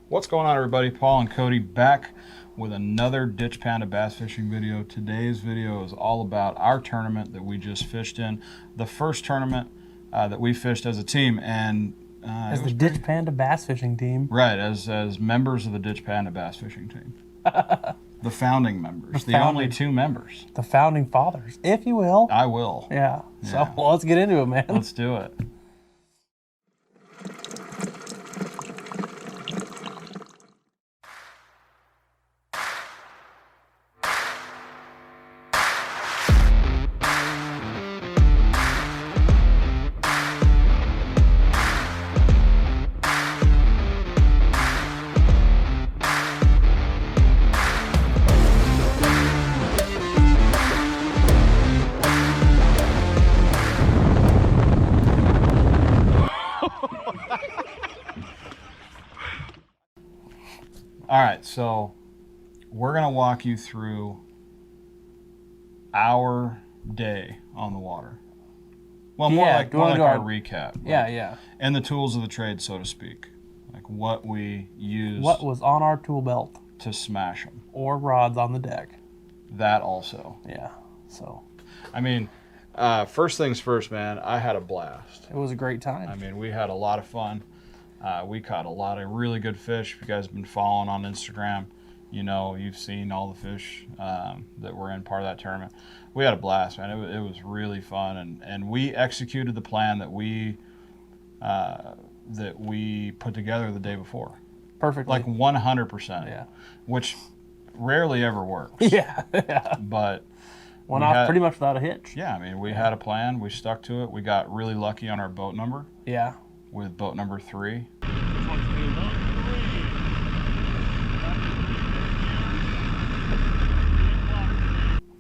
What's going on, everybody? Paul and Cody back with another Ditch Panda Bass Fishing video. Today's video is all about our tournament that we just fished in. The first tournament that we fished as a team, and as the Ditch Panda Bass Fishing team. Right, as members of the Ditch Panda Bass Fishing team. The founding members, the only two members. The founding fathers, if you will. I will. Yeah. So well, let's get into it, man. Let's do it. All right, so we're going to walk you through our day on the water. Well, more like our recap. Yeah. And the tools of the trade, so to speak. Like what we used. What was on our tool belt. To smash them. Or rods on the deck. That also. Yeah, so. I mean, first things first, man, I had a blast. It was a great time. I mean, we had a lot of fun. We caught a lot of really good fish. If you guys have been following on Instagram, you know, you've seen all the fish that were in part of that tournament. We had a blast, man. It was really fun, and we executed the plan that we put together the day before. Perfectly. Like 100%. Yeah. Which rarely ever works. Yeah. But went off pretty much without a hitch. Yeah, I mean, we had a plan. We stuck to it. We got really lucky on our boat number. Yeah. With boat number 3.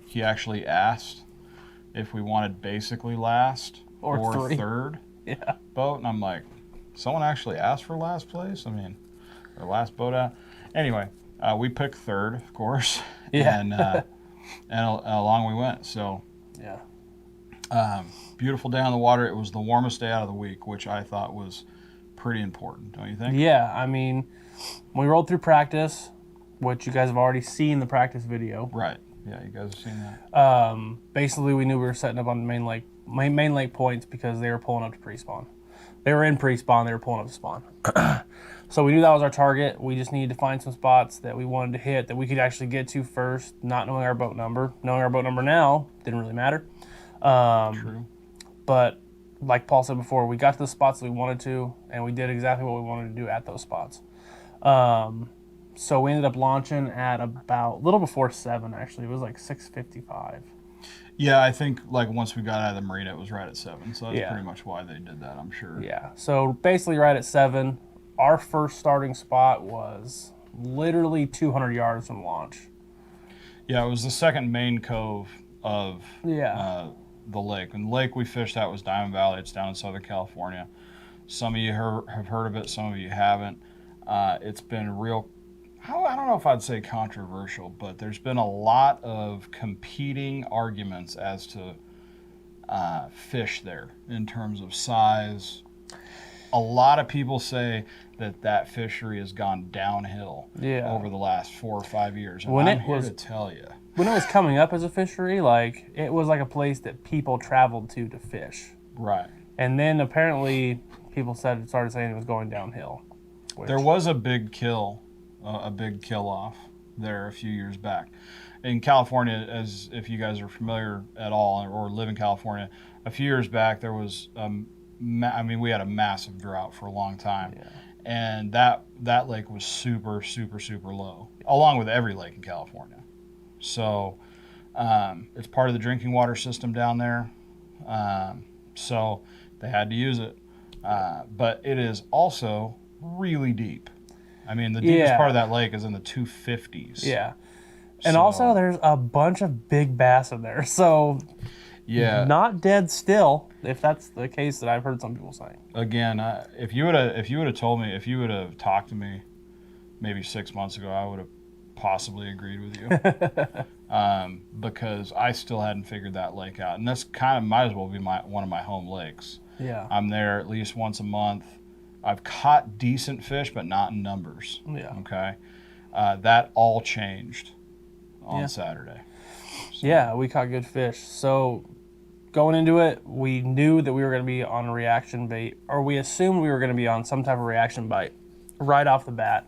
He actually asked if we wanted basically last or third boat, and I'm like, someone actually asked for last place? I mean, or last boat out? Anyway, we picked third, of course. Yeah. And along we went, so. Yeah. Beautiful day on the water. It was the warmest day out of the week, which I thought was pretty important, don't you think? Yeah, I mean, when we rolled through practice, which you guys have already seen the practice video. Right. Yeah, you guys have seen that. Basically, we knew we were setting up on the main lake points because they were pulling up to pre-spawn. They were in pre-spawn. They were pulling up to spawn. So we knew that was our target. We just needed to find some spots that we wanted to hit that we could actually get to first, not knowing our boat number. Knowing our boat number now didn't really matter. True. But like Paul said before, we got to the spots that we wanted to, and we did exactly what we wanted to do at those spots. So we ended up launching at about a little before 7, actually. It was like 6:55. Yeah, I think like once we got out of the marina, it was right at 7. So that's pretty much why they did that, I'm sure. Yeah. So basically right at 7, our first starting spot was literally 200 yards from launch. Yeah, it was the second main cove of the lake. And the lake we fished at was Diamond Valley. It's down in Southern California. Some of you have heard of it, some of you haven't. It's been real, I don't know if I'd say controversial, but there's been a lot of competing arguments as to fish there in terms of size. A lot of people say that fishery has gone downhill over the last 4 or 5 years. And I'm here to tell you. When it was coming up as a fishery, like it was like a place that people traveled to fish. Right. And then apparently people started saying it was going downhill. There was a big kill off there a few years back. In California, as if you guys are familiar at all or live in California, a few years back there was, I mean, we had a massive drought for a long time. Yeah. And that lake was super, super, super low, along with every lake in California. So it's part of the drinking water system down there. So they had to use it. But it is also really deep. I mean, the deepest part of that lake is in the 250s. Yeah. And also there's a bunch of big bass in there. So not dead still, if that's the case that I've heard some people saying. Again, if you would have told me, if you would have talked to me maybe 6 months ago, I would have possibly agreed with you. Because I still hadn't figured that lake out. And that's kind of might as well be one of my home lakes. Yeah. I'm there at least once a month. I've caught decent fish, but not in numbers. Yeah. Okay. That all changed on Saturday. So. Yeah, we caught good fish. So going into it, we knew that we were going to be on a reaction bait, or we assumed we were going to be on some type of reaction bite right off the bat,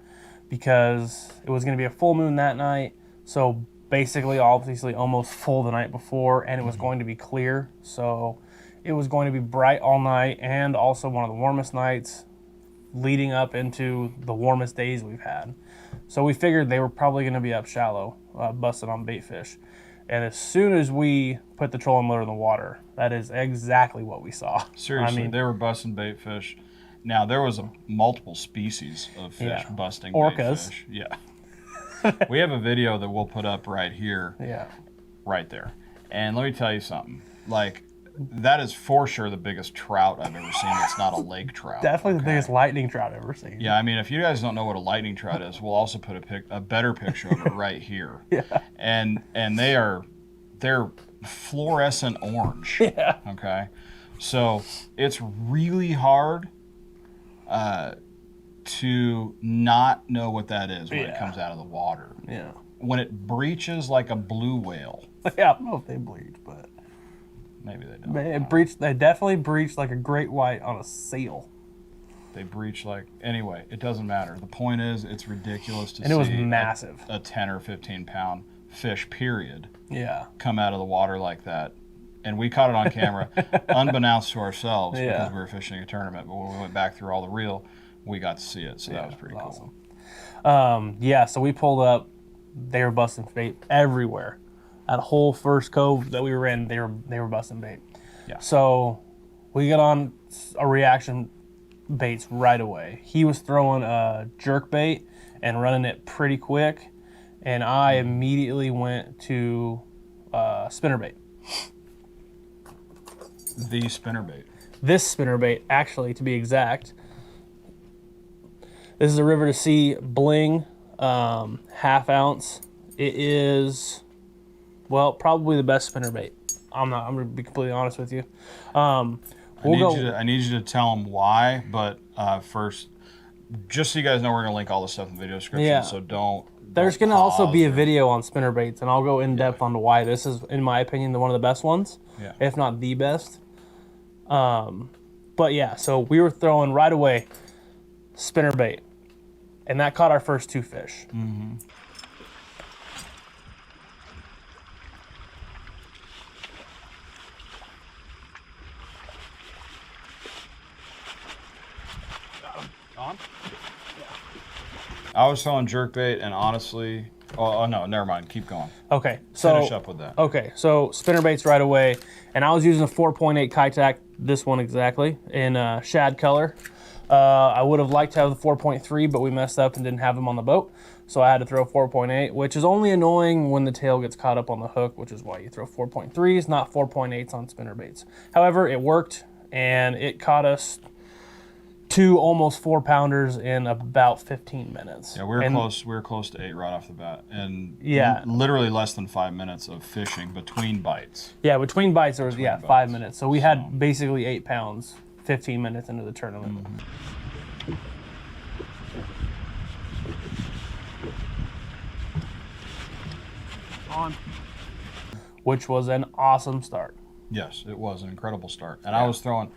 because it was going to be a full moon that night. So basically, obviously, almost full the night before, and it was going to be clear. So it was going to be bright all night, and also one of the warmest nights leading up into the warmest days we've had. So we figured they were probably going to be up shallow, busting on bait fish. And as soon as we put the trolling motor in the water, that is exactly what we saw. Seriously, I mean, they were busting bait fish. Now, there was multiple species of fish busting orcas. Bait fish. Yeah. We have a video that we'll put up right here. Yeah. Right there. And let me tell you something. Like, that is for sure the biggest trout I've ever seen. It's not a lake trout. Definitely the biggest lightning trout I've ever seen. Yeah, I mean, if you guys don't know what a lightning trout is, we'll also put a better picture of it right here. Yeah. And they're fluorescent orange. Yeah. Okay. So it's really hard to not know what that is when it comes out of the water. Yeah. When it breaches like a blue whale. Yeah, I don't know if they bleach, but maybe they don't. They definitely breached like a great white on a seal. They breach like, anyway, it doesn't matter. The point is, it's ridiculous to see. And it was massive. A 10 or 15 pound fish, period. Yeah. Come out of the water like that. And we caught it on camera, unbeknownst to ourselves, because we were fishing a tournament. But when we went back through all the reel, we got to see it. So that was pretty cool. Awesome. Yeah, so we pulled up. They were busting bait everywhere. That whole first cove that we were in, they were busting bait. Yeah. So we got on a reaction baits right away. He was throwing a jerk bait and running it pretty quick, and I immediately went to spinnerbait. The spinnerbait. This spinnerbait, actually, to be exact. This is a River to Sea Bling, half ounce. It is, well, probably the best spinnerbait. I'm gonna be completely honest with you. I need you to tell them why, but first, just so you guys know, we're gonna link all the stuff in the video description. Yeah. So don't. There's gonna also be a video on spinnerbaits, and I'll go in depth on why this is, in my opinion, one of the best ones, if not the best. But yeah, so we were throwing right away spinnerbait, and that caught our first two fish. Mm-hmm. On? Yeah. I was throwing jerkbait, and honestly, oh no, never mind. Keep going. Okay, so finish up with that. Okay, so spinnerbaits right away, and I was using a 4.8 Kiteac, this one exactly, in shad color. I would have liked to have the 4.3, but we messed up and didn't have them on the boat, so I had to throw 4.8, which is only annoying when the tail gets caught up on the hook, which is why you throw 4.3s, not 4.8s on spinnerbaits. However, it worked, and it caught us 2 almost 4-pounders in about 15 minutes. Yeah, we were close to 8 right off the bat, and literally less than 5 minutes of fishing between bites. Yeah, between bites there was 5 minutes. So we had basically 8 pounds 15 minutes into the tournament. Mm-hmm. On. Which was an awesome start. Yes, it was an incredible start. And I was throwing,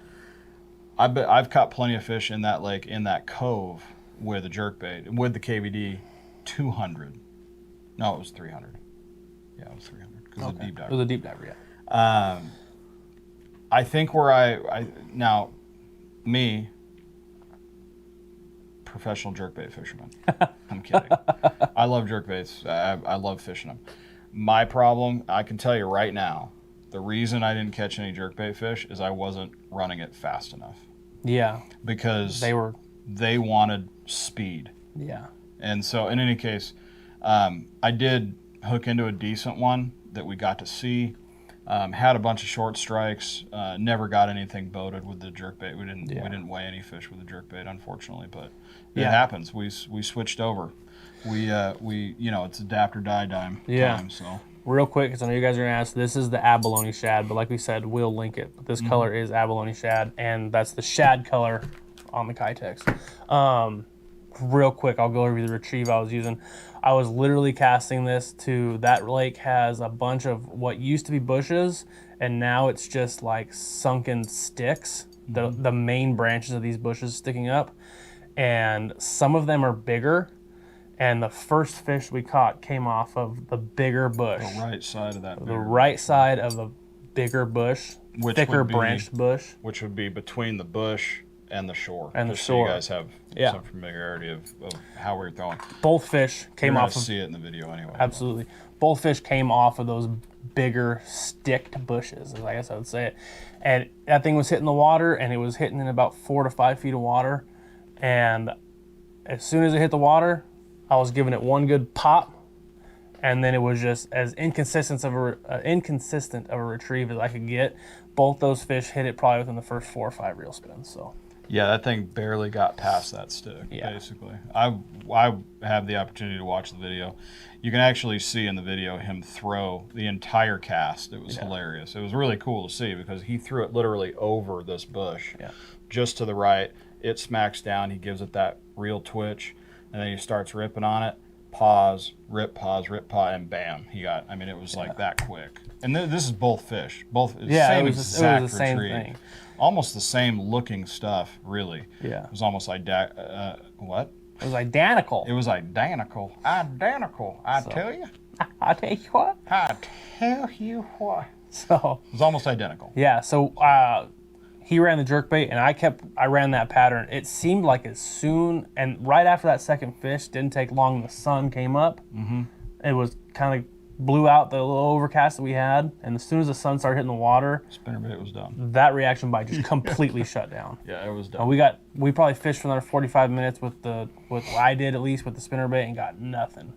I've caught plenty of fish in that lake, in that cove with a jerkbait, with the KVD 200. No, it was 300. Yeah, it was 300 because it was a deep diver. It was a deep diver, yeah. I think where now, me, professional jerkbait fisherman. I'm kidding. I love jerkbaits. I love fishing them. My problem, I can tell you right now, the reason I didn't catch any jerkbait fish is I wasn't running it fast enough. Yeah. Because they wanted speed. Yeah. And so in any case, I did hook into a decent one that we got to see. Had a bunch of short strikes. Never got anything boated with the jerkbait. We didn't weigh any fish with the jerkbait, unfortunately, but it happens. We switched over. We it's adapt or die time. So real quick, because I know you guys are gonna ask, this is the abalone shad, but like we said, we'll link it. But this color is abalone shad, and that's the shad color on the Kitex. Real quick, I'll go over the retrieve I was using. I was literally casting this to, that lake has a bunch of what used to be bushes, and now it's just like sunken sticks, the main branches of these bushes sticking up, and some of them are bigger, and the first fish we caught came off of the bigger bush. The right side of that. The right side of a bigger bush, thicker branched bush. Which would be between the bush and the shore. And the just shore. So you guys have some familiarity of how we're throwing. Both fish came off of... see it in the video anyway. Absolutely. Both fish came off of those bigger sticked bushes, as I guess I would say it. And that thing was hitting the water, and it was hitting in about 4 to 5 feet of water. And as soon as it hit the water, I was giving it one good pop, and then it was just as inconsistent of a retrieve as I could get. Both those fish hit it probably within the first 4 or 5 reel spins. So yeah, that thing barely got past that stick, basically. I have the opportunity to watch the video. You can actually see in the video him throw the entire cast. It was hilarious. It was really cool to see because he threw it literally over this bush, just to the right. It smacks down. He gives it that real twitch, and then he starts ripping on it. Pause, rip, and bam, he got. I mean, it was like that quick. And this is both fish, same exact retrieve, same thing. Almost the same looking stuff, really. Yeah, it was almost like what? It was identical. It was identical. Identical. I tell you. I tell you what. I tell you what. So it was almost identical. Yeah. So he ran the jerkbait, and I ran that pattern. It seemed like as soon, and right after that second fish, didn't take long, the sun came up. It was kind of blew out the little overcast that we had, and as soon as the sun started hitting the water, spinnerbait was done. That reaction bite just completely shut down. Yeah, it was done. We probably fished for another 45 minutes with what I did, at least with the spinnerbait, and got nothing.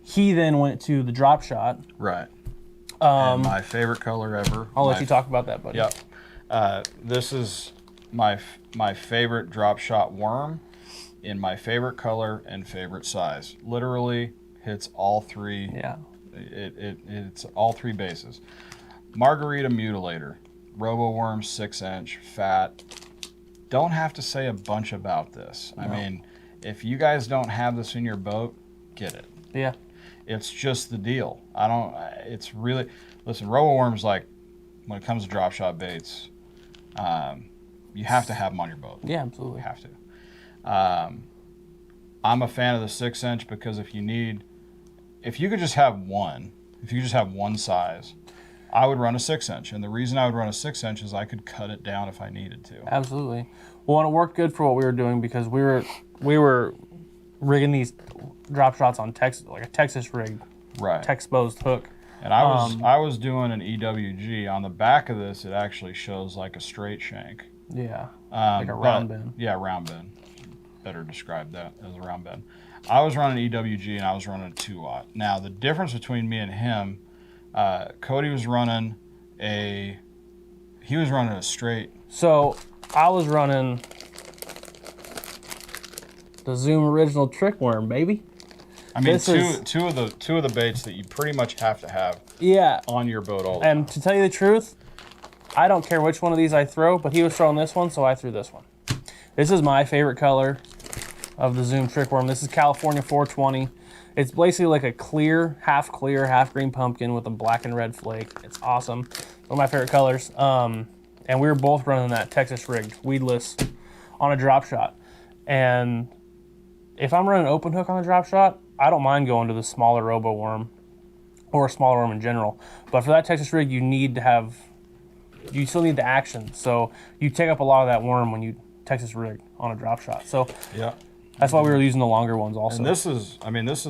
He then went to the drop shot. Right. And my favorite color ever. I'll let you talk about that, buddy. Yep. This is my favorite drop shot worm in my favorite color and favorite size. Literally hits all three. Yeah. It's all three bases. Margarita Mutilator, Roboworm, 6-inch, fat. Don't have to say a bunch about this. No. I mean, if you guys don't have this in your boat, get it. Yeah. It's just the deal. It's really, listen, Roboworm's like, when it comes to drop shot baits, you have to have them on your boat. Yeah, absolutely. You have to. I'm a fan of the 6-inch because if you could just have one size, I would run a 6-inch. And the reason I would run a 6-inch is I could cut it down if I needed to. Absolutely. Well, and it worked good for what we were doing because we were rigging these drop shots on like a Texas rig, right? Texposed hook. And I was doing an EWG. On the back of this, it actually shows like a straight shank. Yeah. Like a round bend. Yeah, round bend. Better describe that as a round bend. I was running EWG and I was running a 2-aught. Now the difference between me and him, Cody was running a straight. So I was running the Zoom original Trickworm, baby. I mean, two of the baits that you pretty much have to have on your boat all the time. And to tell you the truth, I don't care which one of these I throw, but he was throwing this one, so I threw this one. This is my favorite color of the Zoom Trickworm. This is California 420. It's basically like a clear, half green pumpkin with a black and red flake. It's awesome. One of my favorite colors. And we were both running that Texas rigged, weedless, on a drop shot. And if I'm running open hook on the drop shot, I don't mind going to the smaller Roboworm or a smaller worm in general. But for that Texas rig, you still need the action. So you take up a lot of that worm when you Texas rig on a drop shot. So yeah, that's why we were using the longer ones also. And this is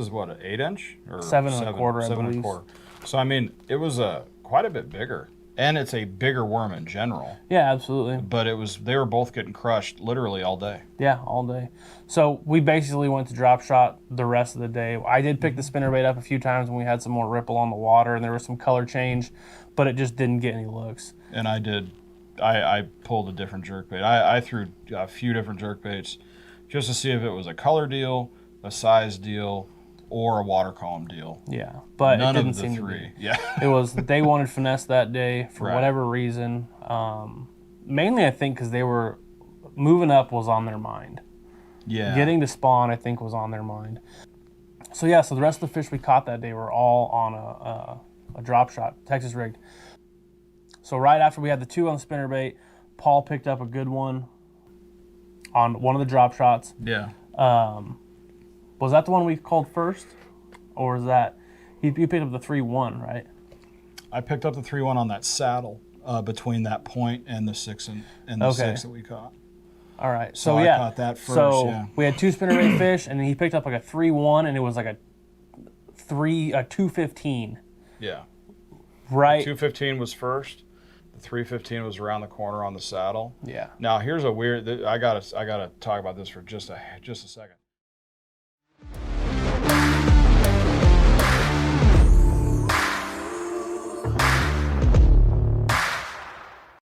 what, an 8-inch or 7 1/4, I believe. 7 1/4. So I mean, it was quite a bit bigger, and it's a bigger worm in general. Yeah, absolutely. But they were both getting crushed literally all day. Yeah, all day. So we basically went to drop shot the rest of the day. I did pick the spinnerbait up a few times when we had some more ripple on the water and there was some color change, but it just didn't get any looks. And I pulled a different jerkbait. I threw a few different jerkbaits just to see if it was a color deal, a size deal, or a water column deal. Yeah, but none it didn't of the seem three. To be. Yeah, it was they wanted finesse that day for whatever reason. Mainly, I think because they were moving up was on their mind. Yeah. Getting to spawn, I think, was on their mind. So yeah, so the rest of the fish we caught that day were all on a drop shot, Texas rigged. So right after we had the 2 on the spinnerbait, Paul picked up a good one on one of the drop shots. Yeah. Was that the one we called first? Or was that, you picked up the 3-1, right? I picked up the 3-1 on that saddle between that point and the 6 and the 6 that we caught. All right. So yeah. I caught that first, So we had 2 spinnerbait fish, and then he picked up like a 3-1, and it was like a 215. Yeah. Right. The 215 was first. The 315 was around the corner on the saddle. Yeah. Now here's a weird. I gotta talk about this for just a second.